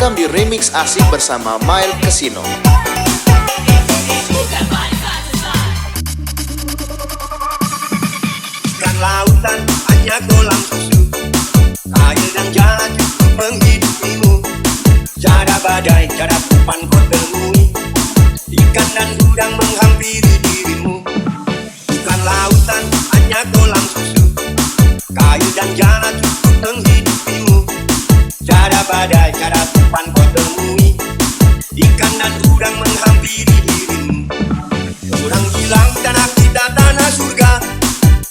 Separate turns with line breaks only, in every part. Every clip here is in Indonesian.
direkam di remix asik bersama Mile Casino.
Bukan lautan, hanya kolam susu. Air dan jalan cukup menghidupimu. Cara badai, cara tupan kau temui. Ikan dan udang menghampiri dirimu. Bukan lautan, hanya kolam susu. Kayu dan jalan cukup menghidupimu. Cara badai, cara tupan kau temui. Ikan dan udang menghampiri dirimu. Orang bilang tanah kita tanah surga.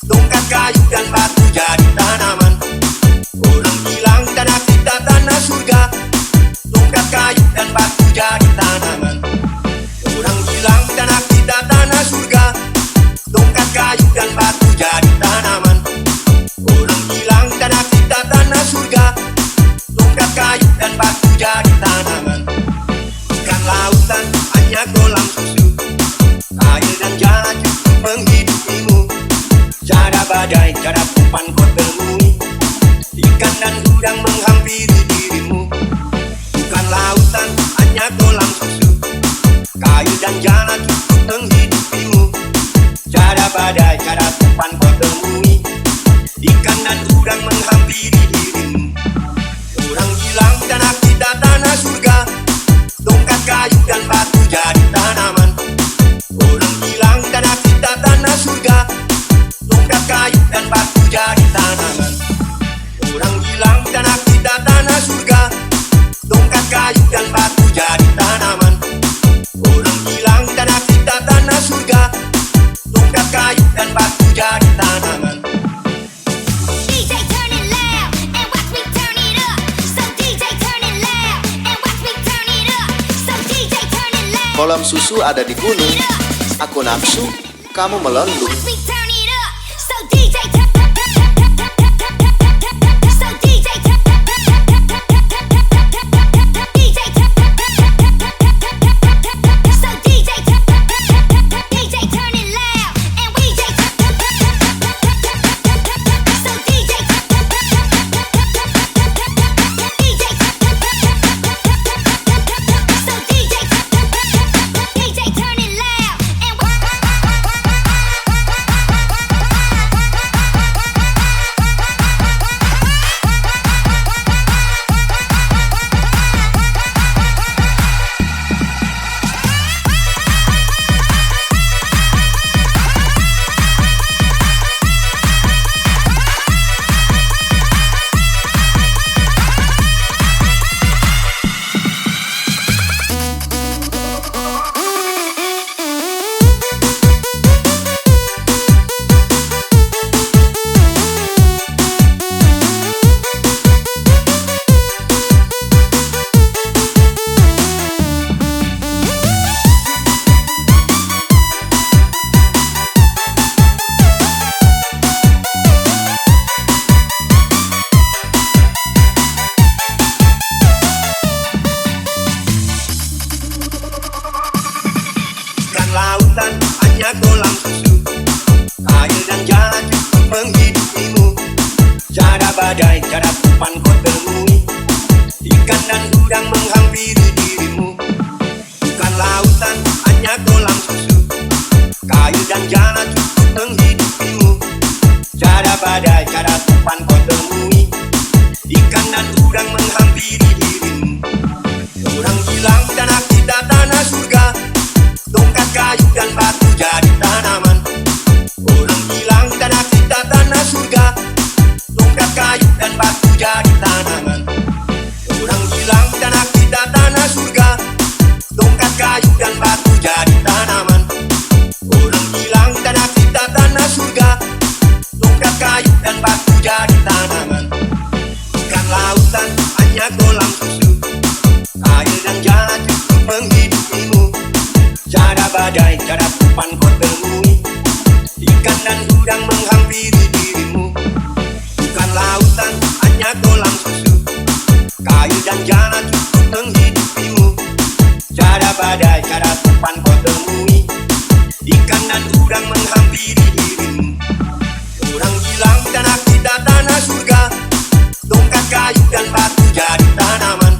Tongkat kayu dan batu jadi tanaman. Orang bilang tanah kita tanah surga. Tongkat kayu dan batu jadi tanaman. Orang bilang tanah kita tanah surga. Tongkat kayu dan batu jadi tanaman. Orang bilang tanah kita tanah surga. Tongkat kayu dan batu jadi tanaman. Ikan lautan hanya kolam susu. Air dan jalan cukup menghidupimu. Cara badai, cara tupan kau temui. Ikan dan udang menghampiri dirimu. Bukan lautan, hanya kolam susu. Kayu dan jalan cukup menghidupimu. Cara badai, cara tupan kau temui. Ikan dan udang menghampiri dirimu. Orang bilang tanah kita tanah surga. Tongkat kayu dan batu jadi tanaman. Orang bilang tanah kita tanah surga. Tongkat kayu dan batu jadi tanaman. Orang bilang tanah kita tanah surga. Tongkat kayu dan batu jadi tanaman. Orang bilang tanah kita tanah surga. Tongkat kayu dan batu jadi tanaman.
DJ turn it loud and watch me turn it up. So DJ turn it loud and watch me turn it up. So DJ turn it loud.
Kolam susu ada di gunung. Aku nafsu, kamu melendung.
Watch me turn it up. So DJ turn. So DJ turn. DJ turn. So DJ turn. DJ turn it loud and we DJ turn. So DJ turn. DJ turn. So DJ turn it loud and
Bukan lautan, hanya kolam susu. Air dan jalan cukup menghidupimu. Cara badai, cara tupan kau temui. Ikan dan udang menghampiri dirimu. Bukan lautan, hanya kolam susu. Kayu dan jalan cukup menghidupimu. Cara badai, cara tupan kau temui. Ikan dan udang menghampiri dirimu. Orang bilang tanah kita tanah surga. Tongkat kayu dan batu jadi tanaman. Orang bilang tanah kita tanah surga. Tongkat kayu dan batu jadi tanaman. Orang bilang tanah kita tanah surga. Tongkat kayu dan batu jadi tanaman. Orang bilang tanah kita tanah surga. Tongkat kayu dan batu jadi tanaman. Bukan lautan, hanya kolam susu. Air dan jalan cukup menghidupimu. Cara badai, cara tupan kau temui. Ikan dan udang menghampiri dirimu. Bukan lautan, hanya kolam susu. Kayu dan jalan cukup menghidupimu. Cara badai, cara tupan kau temui. Ikan dan udang menghampiri dirimu. Orang bilang tanah kita tanah surga. Tongkat kayu dan batu jadi tanaman.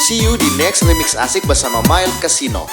See you di next remix asik bersama Mild Casino.